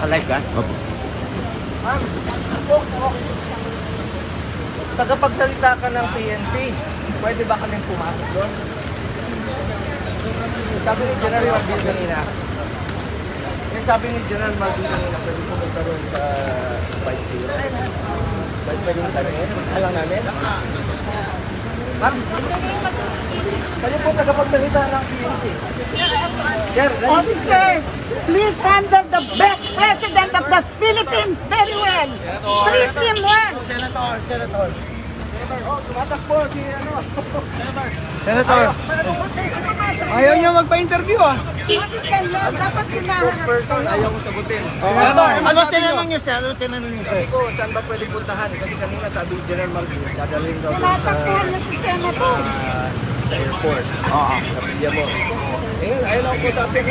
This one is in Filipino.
Naka-live ka? Opo. Tagapagsalita ka ng PNP, pwede ba kaming pumasok doon? Sabi ni General Marbil kanina, pwede pumunta doon sa Vice City. Pwede mo sabihin, alang namin. Ma'am, kayo po tagapagsalita ng PNP. Officer, please handle the best president of the Philippines very well. Treat him well. Senator. Oh, tumatakbo si ano. Senator, ayaw niya magpa-interview ah. Bakit ganyan? Dapat kinaharap. Person, ayaw ko sagutin. Ano tinanong niyo, sir? Ano tinanong niyo, sir? Sabi ko, saan ba pwede puntahan? Kasi kanina sabi ni General Marbil, dadalhin daw doon Tinatakbuhan na si Senator. sa airport. Sa Pilyamo. Ngayon, ayaw ako po sa atin.